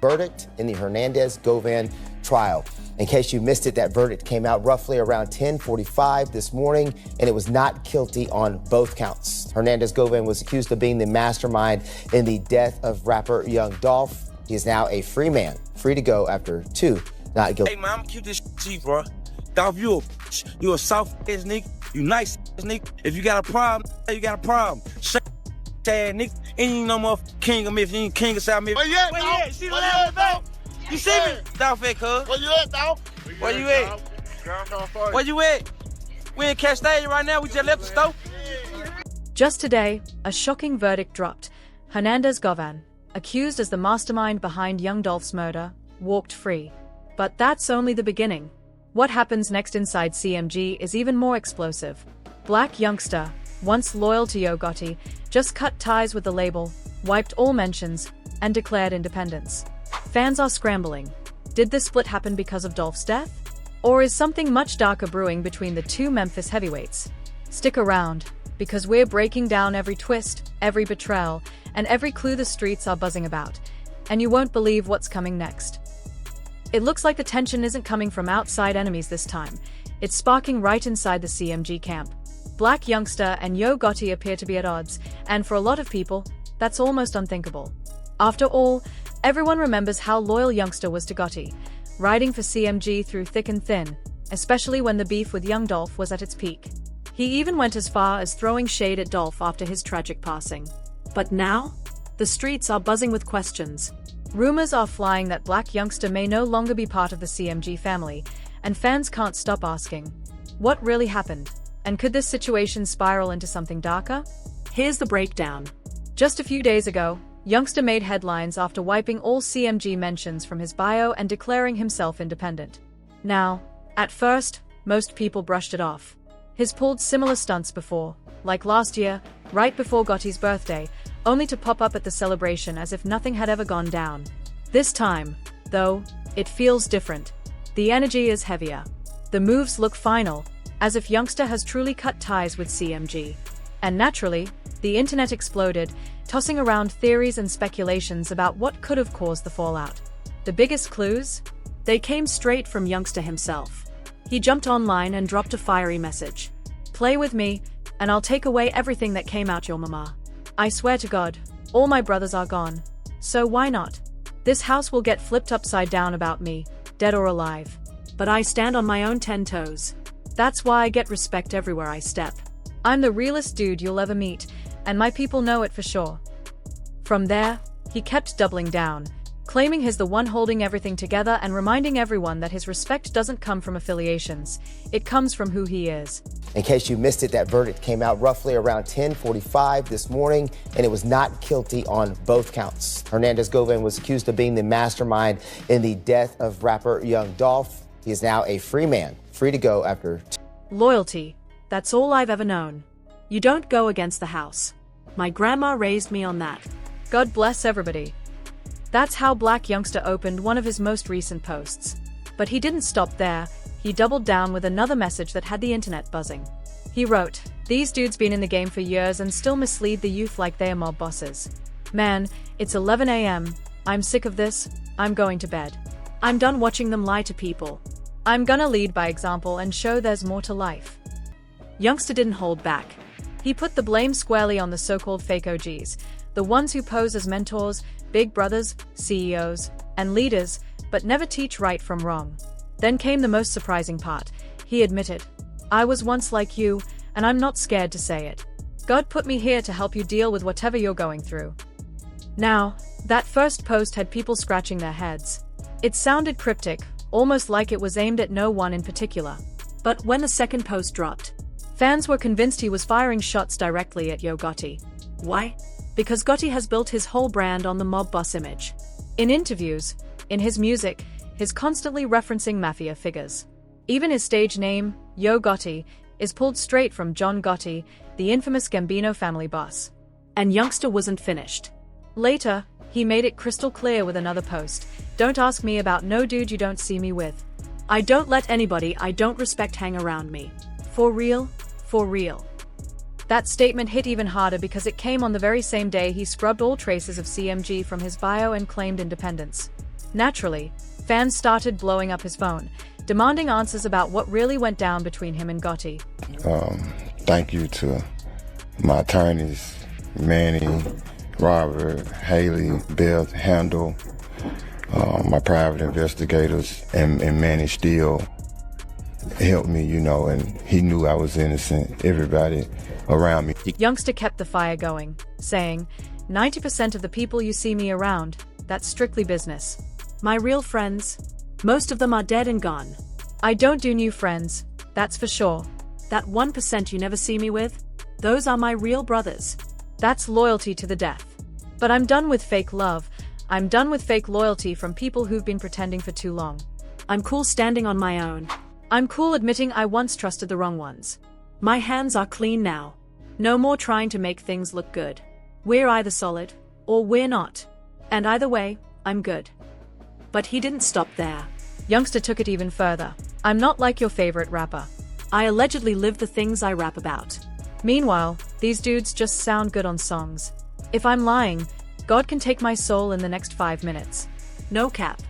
verdict in the Hernandez-Govan trial. In case you missed it, that verdict came out roughly around 10:45 this morning, and it was not guilty on both counts. Hernandez-Govan was accused of being the mastermind in the death of rapper young Dolph. He is now a free man, free to go after 2 not guilty. Hey man, I'm gonna keep this shit, bro. Dolph, you a soft ass nigga, you nice ass nigga. If you got a problem, you got a problem. Shut ass nigga. Ain't even no motherfucking king of me if you ain't king of South Memphis. Where you at, Where Dolph? you at? See the Where you last at, Dolph? You see me? Dolph at, cuz. Where you at, Dolph? Where you at? Where you at? We in Castaic right now, we just left the store. Just today, a shocking verdict dropped. Hernandez-Govan, accused as the mastermind behind young Dolph's murder, walked free. But that's only the beginning. What happens next inside CMG is even more explosive. Blac Youngsta, once loyal to Yo Gotti, just cut ties with the label, wiped all mentions, and declared independence. Fans are scrambling. Did this split happen because of Dolph's death? Or is something much darker brewing between the two Memphis heavyweights? Stick around, because we're breaking down every twist, every betrayal, and every clue the streets are buzzing about. And you won't believe what's coming next. It looks like the tension isn't coming from outside enemies this time. It's sparking right inside the CMG camp. Blac Youngsta and Yo Gotti appear to be at odds, and for a lot of people, that's almost unthinkable. After all, everyone remembers how loyal Youngsta was to Gotti, riding for CMG through thick and thin, especially when the beef with young Dolph was at its peak. He even went as far as throwing shade at Dolph after his tragic passing. But now, the streets are buzzing with questions. Rumors are flying that Blac Youngsta may no longer be part of the CMG family, and fans can't stop asking, what really happened? And could this situation spiral into something darker? Here's the breakdown. Just a few days ago, Youngsta made headlines after wiping all CMG mentions from his bio and declaring himself independent. Now, at first, most people brushed it off. He's pulled similar stunts before, like last year, right before Gotti's birthday, only to pop up at the celebration as if nothing had ever gone down. This time, though, it feels different. The energy is heavier. The moves look final, as if Youngsta has truly cut ties with CMG. And naturally, the internet exploded, tossing around theories and speculations about what could have caused the fallout. The biggest clues? They came straight from Youngsta himself. He jumped online and dropped a fiery message. "Play with me, and I'll take away everything that came out your mama. I swear to God, all my brothers are gone. So why not? This house will get flipped upside down about me, dead or alive. But I stand on my own 10 toes. That's why I get respect everywhere I step. I'm the realest dude you'll ever meet, and my people know it for sure." From there, he kept doubling down, claiming he's the one holding everything together and reminding everyone that his respect doesn't come from affiliations, it comes from who he is. In case you missed it, that verdict came out roughly around 10:45 this morning, and it was not guilty on both counts. Hernandez-Govan was accused of being the mastermind in the death of rapper young Dolph. He is now a free man, free to go after Loyalty. That's all I've ever known. You don't go against the house. My grandma raised me on that. God bless everybody. That's how Blac Youngsta opened one of his most recent posts. But he didn't stop there. He doubled down with another message that had the internet buzzing. He wrote, "These dudes been in the game for years and still mislead the youth like they are mob bosses. Man, it's 11 a.m. I'm sick of this. I'm going to bed. I'm done watching them lie to people. I'm gonna lead by example and show there's more to life." Youngsta didn't hold back. He put the blame squarely on the so-called fake OGs, the ones who pose as mentors, big brothers, CEOs, and leaders, but never teach right from wrong. Then came the most surprising part. He admitted, "I was once like you, and I'm not scared to say it. God put me here to help you deal with whatever you're going through." Now, that first post had people scratching their heads. It sounded cryptic, almost like it was aimed at no one in particular. But when the second post dropped, fans were convinced he was firing shots directly at Yo Gotti. Why? Because Gotti has built his whole brand on the mob boss image. In interviews, in his music, he's constantly referencing mafia figures. Even his stage name, Yo Gotti, is pulled straight from John Gotti, the infamous Gambino family boss. And Youngsta wasn't finished. Later, he made it crystal clear with another post. "Don't ask me about no dude you don't see me with. I don't let anybody I don't respect hang around me. For real, for real." That statement hit even harder because it came on the very same day he scrubbed all traces of CMG from his bio and claimed independence. Naturally, fans started blowing up his phone, demanding answers about what really went down between him and Gotti. Thank you to my attorneys, Manny, Robert, Haley, Beth, Handel, my private investigators, and Manny still helped me, you know, and he knew I was innocent, everybody around me. Youngsta kept the fire going, saying, 90% of the people you see me around, that's strictly business. My real friends, most of them are dead and gone. I don't do new friends, that's for sure. That 1% you never see me with, those are my real brothers. That's loyalty to the death. But I'm done with fake love. I'm done with fake loyalty from people who've been pretending for too long. I'm cool standing on my own. I'm cool admitting I once trusted the wrong ones. My hands are clean now. No more trying to make things look good. We're either solid, or we're not. And either way, I'm good. But he didn't stop there. Youngsta took it even further. I'm not like your favorite rapper. I allegedly live the things I rap about. Meanwhile, these dudes just sound good on songs. If I'm lying, God can take my soul in the next 5 minutes. No cap.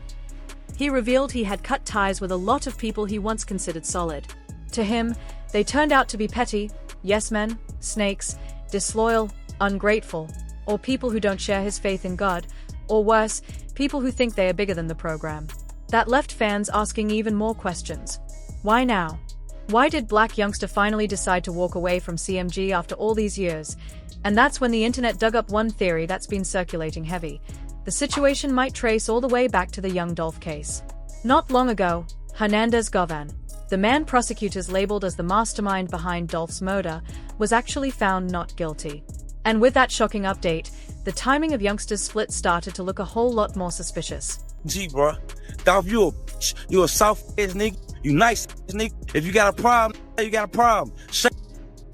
He revealed he had cut ties with a lot of people he once considered solid. To him, they turned out to be petty, yes men, snakes, disloyal, ungrateful, or people who don't share his faith in God, or worse, people who think they are bigger than the program. That left fans asking even more questions. Why now? Why did Blac Youngsta finally decide to walk away from CMG after all these years? And that's when the internet dug up one theory that's been circulating heavy. The situation might trace all the way back to the young Dolph case. Not long ago, Hernandez Govan, the man prosecutors labeled as the mastermind behind Dolph's murder, was actually found not guilty. And with that shocking update, the timing of Youngsta's split started to look a whole lot more suspicious. Gee, bro. Dolph, you a bitch. You a soft-ass nigga. You nice ass nigga. If you got a problem, you got a problem. Shut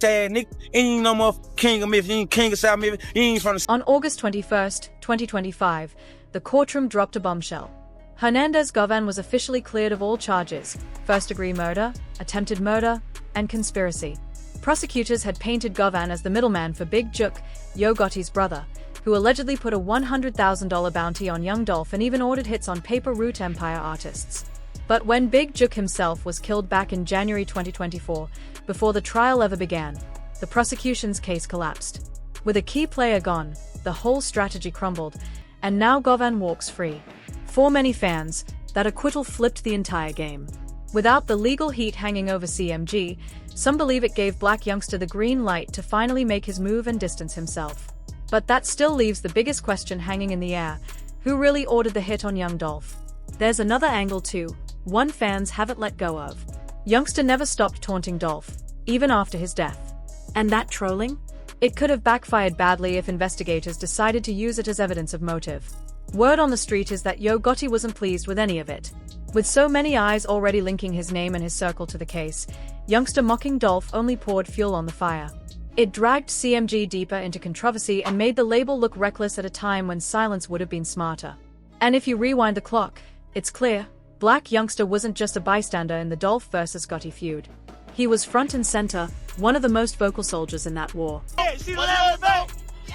ass nigga. Ain't no more king of Memphis. You ain't king of South Memphis. You ain't from the... On August 21st, 2025, the courtroom dropped a bombshell. Hernandez Govan was officially cleared of all charges: first-degree murder, attempted murder, and conspiracy. Prosecutors had painted Govan as the middleman for Big Juk, Yo Gotti's brother, who allegedly put a $100,000 bounty on young Dolph and even ordered hits on Paper Route Empire artists. But when Big Juk himself was killed back in January 2024, before the trial ever began, the prosecution's case collapsed. With a key player gone, the whole strategy crumbled, and now Govan walks free. For many fans, that acquittal flipped the entire game. Without the legal heat hanging over CMG, some believe it gave Blac Youngsta the green light to finally make his move and distance himself. But that still leaves the biggest question hanging in the air: who really ordered the hit on young Dolph? There's another angle too, one fans haven't let go of. Youngsta never stopped taunting Dolph, even after his death. And that trolling? It could have backfired badly if investigators decided to use it as evidence of motive. Word on the street is that Yo Gotti wasn't pleased with any of it. With so many eyes already linking his name and his circle to the case, Youngsta mocking Dolph only poured fuel on the fire. It dragged CMG deeper into controversy and made the label look reckless at a time when silence would have been smarter. And if you rewind the clock, it's clear, Blac Youngsta wasn't just a bystander in the Dolph versus Gotti feud. He was front and center, one of the most vocal soldiers in that war. Hey, see the left, though?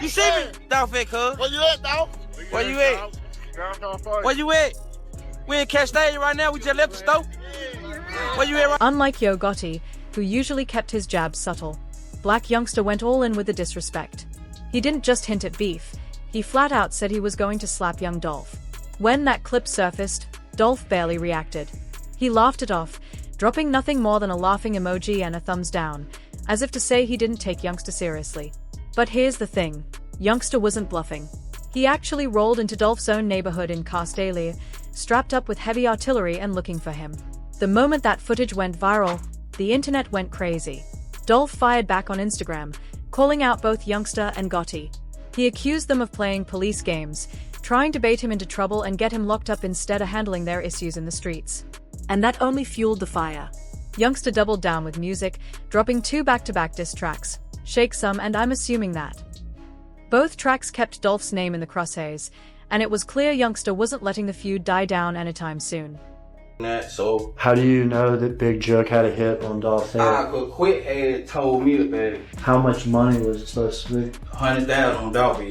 You see me? Dolph, cuz. Where you at, Dolph? Where you at? Where you at? We in Castaigne right now, we just left the store. Where you at right now? Unlike Yo Gotti, who usually kept his jabs subtle, Blac Youngsta went all in with the disrespect. He didn't just hint at beef, he flat out said he was going to slap young Dolph. When that clip surfaced, Dolph barely reacted. He laughed it off, dropping nothing more than a laughing emoji and a thumbs down, as if to say he didn't take Youngsta seriously. But here's the thing, Youngsta wasn't bluffing. He actually rolled into Dolph's own neighborhood in Castaigne, strapped up with heavy artillery and looking for him. The moment that footage went viral, the internet went crazy. Dolph fired back on Instagram, calling out both Youngsta and Gotti. He accused them of playing police games, trying to bait him into trouble and get him locked up instead of handling their issues in the streets. And that only fueled the fire. Youngsta doubled down with music, dropping 2 back-to-back diss tracks, Shake Some and I'm Assuming That. Both tracks kept Dolph's name in the crosshairs, and it was clear Youngsta wasn't letting the feud die down anytime soon. So how do you know that Big Juk had a hit on Dolph's head? I could quit had told me about it. How much money was it supposed to be? 100,000 on Dolph.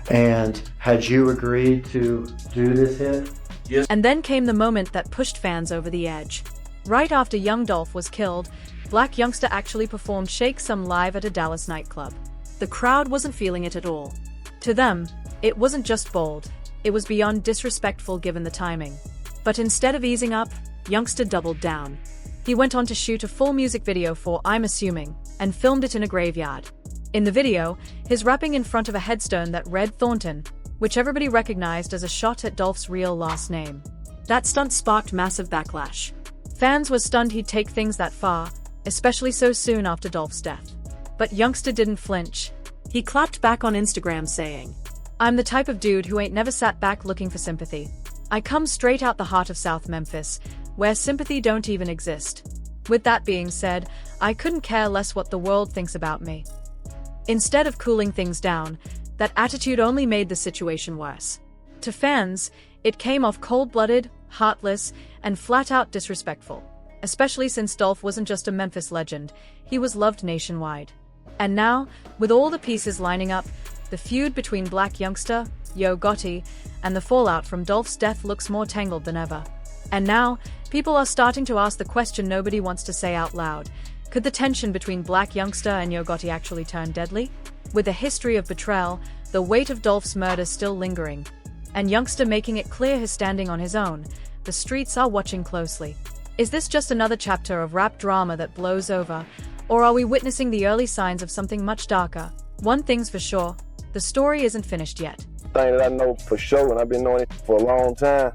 And had you agreed to do this hit? Yes. And then came the moment that pushed fans over the edge. Right after young Dolph was killed, Blac Youngsta actually performed Shake Some live at a Dallas nightclub. The crowd wasn't feeling it at all. To them, it wasn't just bold, it was beyond disrespectful given the timing. But instead of easing up, Youngsta doubled down. He went on to shoot a full music video for I'm Assuming, and filmed it in a graveyard. In the video, he's rapping in front of a headstone that read Thornton, which everybody recognized as a shot at Dolph's real last name. That stunt sparked massive backlash. Fans were stunned he'd take things that far, especially so soon after Dolph's death. But Youngsta didn't flinch. He clapped back on Instagram saying, "I'm the type of dude who ain't never sat back looking for sympathy. I come straight out the heart of South Memphis, where sympathy don't even exist. With that being said, I couldn't care less what the world thinks about me." Instead of cooling things down, that attitude only made the situation worse. To fans, it came off cold-blooded, heartless, and flat-out disrespectful. Especially since Dolph wasn't just a Memphis legend, he was loved nationwide. And now, with all the pieces lining up, the feud between Blac Youngsta, Yo Gotti, and the fallout from Dolph's death looks more tangled than ever. And now, people are starting to ask the question nobody wants to say out loud. Could the tension between Blac Youngsta and Yo Gotti actually turn deadly? With a history of betrayal, the weight of Dolph's murder still lingering, and Youngsta making it clear he's standing on his own, the streets are watching closely. Is this just another chapter of rap drama that blows over, or are we witnessing the early signs of something much darker? One thing's for sure, the story isn't finished yet. Thing that I know for sure, and I've been knowing it for a long time,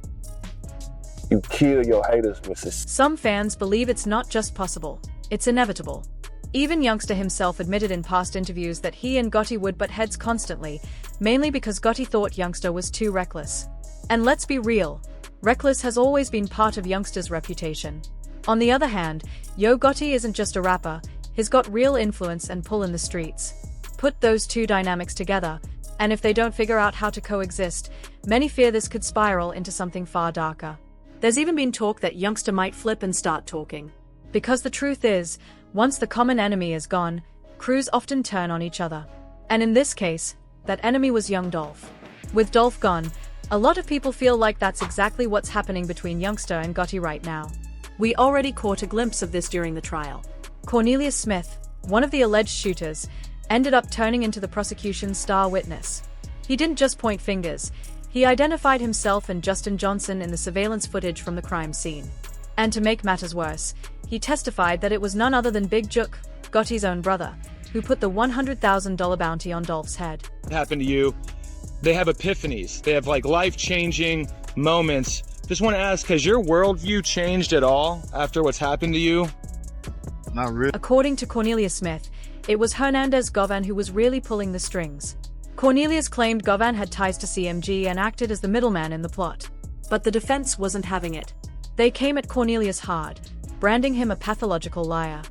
you kill your haters, Mrs. Some fans believe it's not just possible, it's inevitable. Even Youngsta himself admitted in past interviews that he and Gotti would butt heads constantly, mainly because Gotti thought Youngsta was too reckless. And let's be real, reckless has always been part of Youngsta's reputation. On the other hand, Yo Gotti isn't just a rapper, he's got real influence and pull in the streets. Put those two dynamics together, and if they don't figure out how to coexist, many fear this could spiral into something far darker. There's even been talk that Youngsta might flip and start talking. Because the truth is, once the common enemy is gone, crews often turn on each other. And in this case, that enemy was young Dolph. With Dolph gone, a lot of people feel like that's exactly what's happening between Youngsta and Gotti right now. We already caught a glimpse of this during the trial. Cornelius Smith, one of the alleged shooters, ended up turning into the prosecution's star witness. He didn't just point fingers, he identified himself and Justin Johnson in the surveillance footage from the crime scene. And to make matters worse, he testified that it was none other than Big Juk, Gotti's own brother, who put the $100,000 bounty on Dolph's head. What happened to you? They have epiphanies. They have like life-changing moments. Just want to ask, has your worldview changed at all after what's happened to you? Not really. According to Cornelius Smith, it was Hernandez Govan who was really pulling the strings. Cornelius claimed Govan had ties to CMG and acted as the middleman in the plot. But the defense wasn't having it. They came at Cornelius hard, branding him a pathological liar.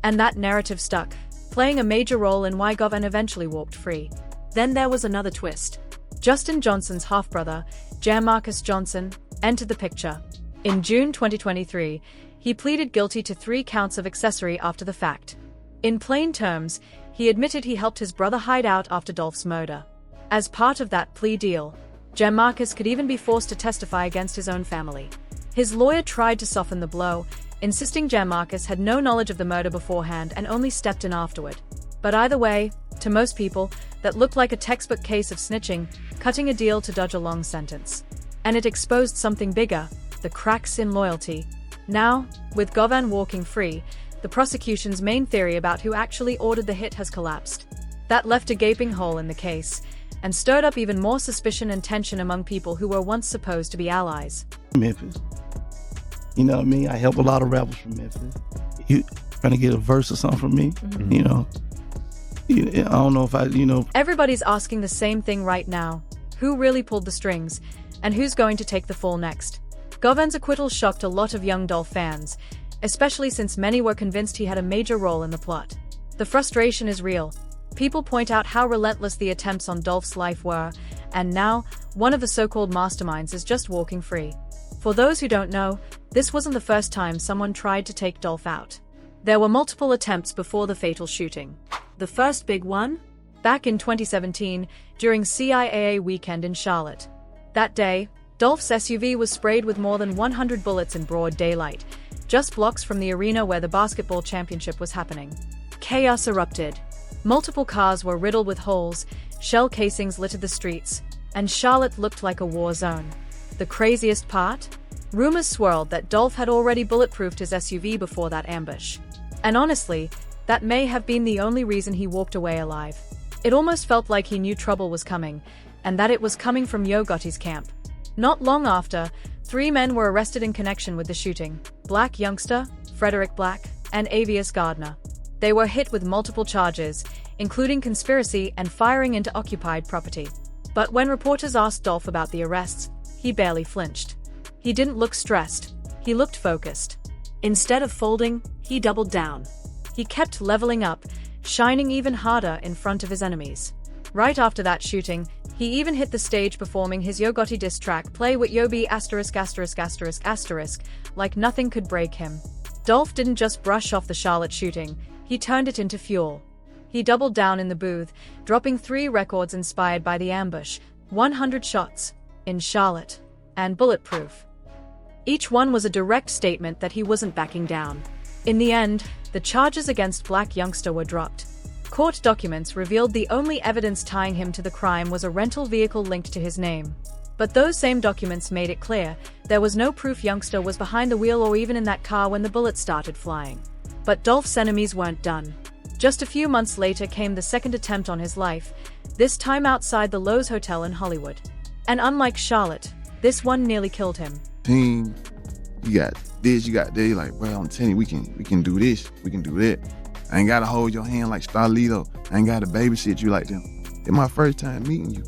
And that narrative stuck, playing a major role in why Govan eventually walked free. Then there was another twist. Justin Johnson's half-brother, Jamarcus Johnson, entered the picture. In June 2023, he pleaded guilty to 3 counts of accessory after the fact. In plain terms, he admitted he helped his brother hide out after Dolph's murder. As part of that plea deal, Jamarcus could even be forced to testify against his own family. His lawyer tried to soften the blow, insisting Jamarcus had no knowledge of the murder beforehand and only stepped in afterward. But either way, to most people, that looked like a textbook case of snitching, cutting a deal to dodge a long sentence. And it exposed something bigger, the cracks in loyalty. Now, with Govan walking free, the prosecution's main theory about who actually ordered the hit has collapsed. That left a gaping hole in the case, and stirred up even more suspicion and tension among people who were once supposed to be allies. Memphis. You know what I mean? I help a lot of rappers from Memphis. You trying to get a verse or something from me? Mm-hmm. You know? I don't know if Everybody's asking the same thing right now. Who really pulled the strings? And who's going to take the fall next? Govan's acquittal shocked a lot of young Dolph fans, especially since many were convinced he had a major role in the plot. The frustration is real. People point out how relentless the attempts on Dolph's life were, and now, one of the so-called masterminds is just walking free. For those who don't know, this wasn't the first time someone tried to take Dolph out. There were multiple attempts before the fatal shooting. The first big one? Back in 2017, during CIAA weekend in Charlotte. That day, Dolph's SUV was sprayed with more than 100 bullets in broad daylight, just blocks from the arena where the basketball championship was happening. Chaos erupted. Multiple cars were riddled with holes, shell casings littered the streets, and Charlotte looked like a war zone. The craziest part? Rumors swirled that Dolph had already bulletproofed his SUV before that ambush. And honestly, that may have been the only reason he walked away alive. It almost felt like he knew trouble was coming, and that it was coming from Gotti's camp. Not long after, 3 men were arrested in connection with the shooting: Blac Youngsta, Frederick Black, and Avius Gardner. They were hit with multiple charges, including conspiracy and firing into occupied property. But when reporters asked Dolph about the arrests, he barely flinched. He didn't look stressed, he looked focused. Instead of folding, he doubled down. He kept leveling up, shining even harder in front of his enemies. Right after that shooting, he even hit the stage performing his Yo Gotti diss track Play With Yo B********, like nothing could break him. Dolph didn't just brush off the Charlotte shooting, he turned it into fuel. He doubled down in the booth, dropping 3 records inspired by the ambush: 100 shots, in Charlotte, and bulletproof. Each one was a direct statement that he wasn't backing down. In the end, the charges against Blac Youngsta were dropped. Court documents revealed the only evidence tying him to the crime was a rental vehicle linked to his name. But those same documents made it clear there was no proof Youngsta was behind the wheel or even in that car when the bullets started flying. But Dolph's enemies weren't done. Just a few months later came the second attempt on his life, this time outside the Loews Hotel in Hollywood. And unlike Charlotte, this one nearly killed him. Team, you got this, you got that. You're like, bro, I'm telling you, we can do this, we can do that. I ain't gotta hold your hand like Starlito. I ain't gotta babysit you like them. It's my first time meeting you.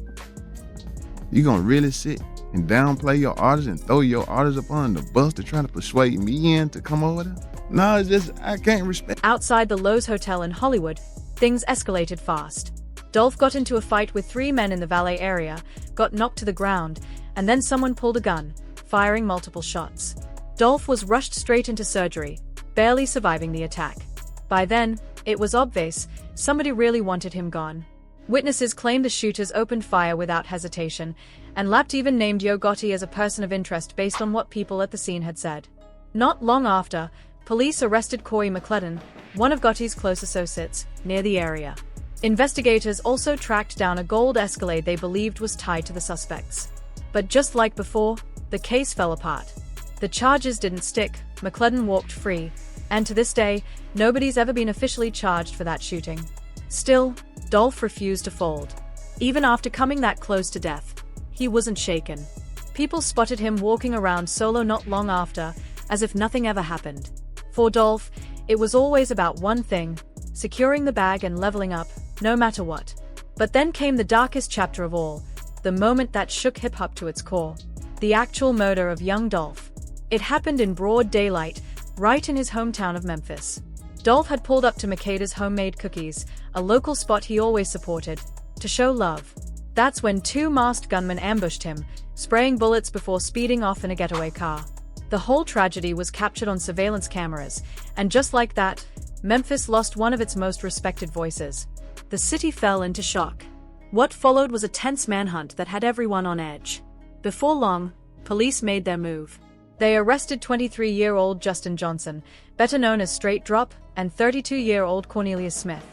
You gonna really sit and downplay your artist and throw your artist up on the bus to try to persuade me in to come over there? No, it's just, I can't respect. Outside the Loews Hotel in Hollywood, things escalated fast. Dolph got into a fight with 3 men in the valet area, got knocked to the ground, and then someone pulled a gun, firing multiple shots. Dolph was rushed straight into surgery, barely surviving the attack. By then, it was obvious, somebody really wanted him gone. Witnesses claimed the shooters opened fire without hesitation, and Lapt even named Yo Gotti as a person of interest based on what people at the scene had said. Not long after, police arrested Corey McClellan, one of Gotti's close associates, near the area. Investigators also tracked down a gold Escalade they believed was tied to the suspects. But just like before, the case fell apart. The charges didn't stick, McClellan walked free, and to this day, nobody's ever been officially charged for that shooting. Still, Dolph refused to fold. Even after coming that close to death, he wasn't shaken. People spotted him walking around solo not long after, as if nothing ever happened. For Dolph, it was always about one thing: securing the bag and leveling up, no matter what. But then came the darkest chapter of all, the moment that shook hip-hop to its core. The actual murder of young Dolph. It happened in broad daylight, right in his hometown of Memphis. Dolph had pulled up to Makeda's Homemade Cookies, a local spot he always supported, to show love. That's when 2 masked gunmen ambushed him, spraying bullets before speeding off in a getaway car. The whole tragedy was captured on surveillance cameras, and just like that, Memphis lost one of its most respected voices. The city fell into shock. What followed was a tense manhunt that had everyone on edge. Before long, police made their move. They arrested 23-year-old Justin Johnson, better known as Straight Drop, and 32-year-old Cornelius Smith.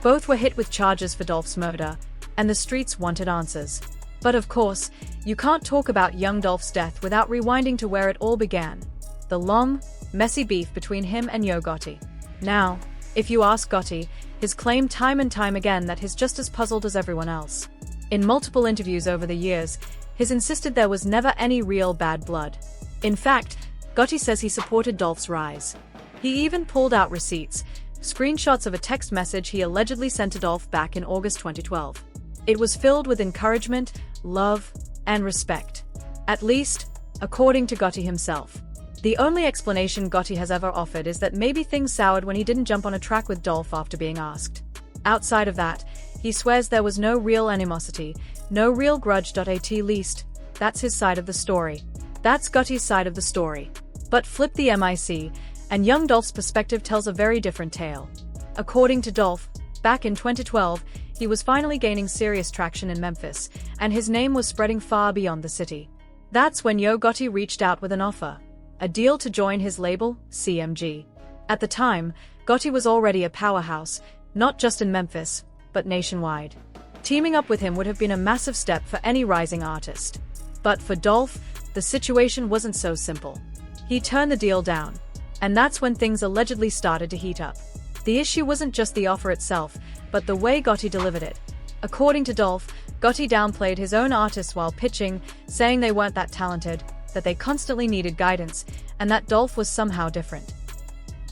Both were hit with charges for Dolph's murder, and the streets wanted answers. But of course, you can't talk about young Dolph's death without rewinding to where it all began. The long, messy beef between him and Yo Gotti. Now, if you ask Gotti, he's claimed time and time again that he's just as puzzled as everyone else. In multiple interviews over the years, he's insisted there was never any real bad blood. In fact, Gotti says he supported Dolph's rise. He even pulled out receipts, screenshots of a text message he allegedly sent to Dolph back in August 2012. It was filled with encouragement, love, and respect. At least, according to Gotti himself. The only explanation Gotti has ever offered is that maybe things soured when he didn't jump on a track with Dolph after being asked. Outside of that, he swears there was no real animosity, no real grudge. At least, that's his side of the story. That's Gotti's side of the story. But flip the mic, and young Dolph's perspective tells a very different tale. According to Dolph, back in 2012, he was finally gaining serious traction in Memphis, and his name was spreading far beyond the city. That's when Yo Gotti reached out with an offer, a deal to join his label, CMG. At the time, Gotti was already a powerhouse, not just in Memphis, but nationwide. Teaming up with him would have been a massive step for any rising artist. But for Dolph, the situation wasn't so simple. He turned the deal down, and that's when things allegedly started to heat up. The issue wasn't just the offer itself, but the way Gotti delivered it. According to Dolph, Gotti downplayed his own artists while pitching, saying they weren't that talented, that they constantly needed guidance, and that Dolph was somehow different.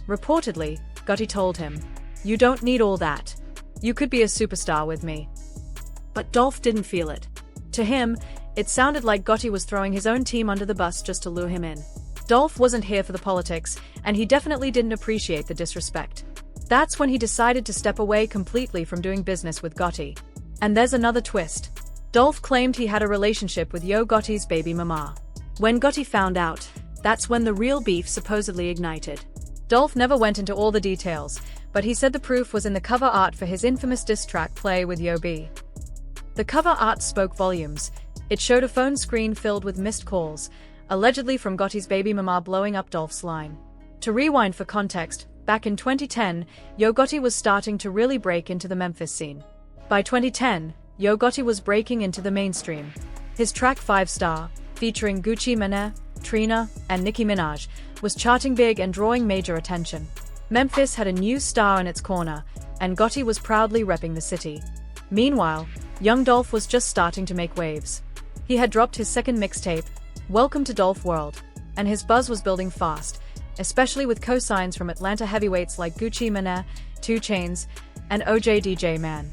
Reportedly, Gotti told him, "You don't need all that. You could be a superstar with me." But Dolph didn't feel it. To him, it sounded like Gotti was throwing his own team under the bus just to lure him in. Dolph wasn't here for the politics, and he definitely didn't appreciate the disrespect. That's when he decided to step away completely from doing business with Gotti. And there's another twist. Dolph claimed he had a relationship with Yo Gotti's baby mama. When Gotti found out, that's when the real beef supposedly ignited. Dolph never went into all the details, but he said the proof was in the cover art for his infamous diss track Play with Yo B. The cover art spoke volumes. It showed a phone screen filled with missed calls, allegedly from Gotti's baby mama blowing up Dolph's line. To rewind for context, back in 2010, Yo Gotti was starting to really break into the Memphis scene. By 2010, Yo Gotti was breaking into the mainstream. His track 5 Star, featuring Gucci Mane, Trina, and Nicki Minaj, was charting big and drawing major attention. Memphis had a new star in its corner, and Gotti was proudly repping the city. Meanwhile, young Dolph was just starting to make waves. He had dropped his second mixtape, Welcome to Dolph World, and his buzz was building fast, especially with co-signs from Atlanta heavyweights like Gucci Mane, 2 Chainz, and OJ DJ Man.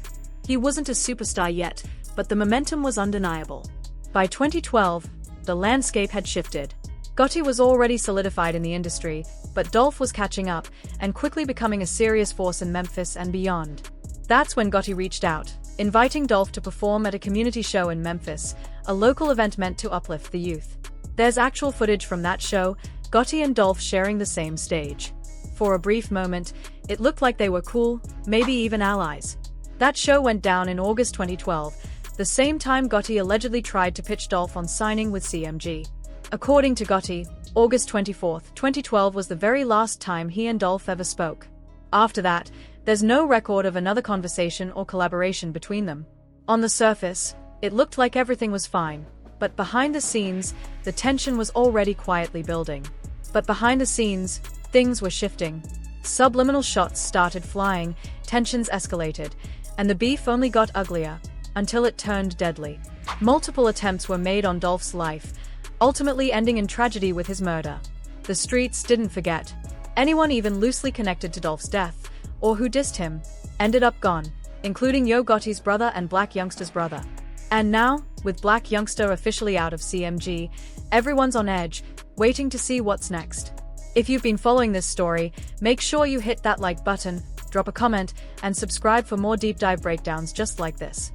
He wasn't a superstar yet, but the momentum was undeniable. By 2012, the landscape had shifted. Gotti was already solidified in the industry, but Dolph was catching up and quickly becoming a serious force in Memphis and beyond. That's when Gotti reached out, inviting Dolph to perform at a community show in Memphis, a local event meant to uplift the youth. There's actual footage from that show, Gotti and Dolph sharing the same stage. For a brief moment, it looked like they were cool, maybe even allies. That show went down in August 2012, the same time Gotti allegedly tried to pitch Dolph on signing with CMG. According to Gotti, August 24, 2012 was the very last time he and Dolph ever spoke. After that, there's no record of another conversation or collaboration between them. On the surface, it looked like everything was fine, but behind the scenes, the tension was already quietly building. But behind the scenes, things were shifting. Subliminal shots started flying, tensions escalated, and the beef only got uglier, until it turned deadly. Multiple attempts were made on Dolph's life, ultimately ending in tragedy with his murder. The streets didn't forget. Anyone even loosely connected to Dolph's death, or who dissed him, ended up gone, including Yo Gotti's brother and Blac Youngsta's brother. And now, with Blac Youngsta officially out of CMG, everyone's on edge, waiting to see what's next. If you've been following this story, make sure you hit that like button, drop a comment, and subscribe for more deep dive breakdowns just like this.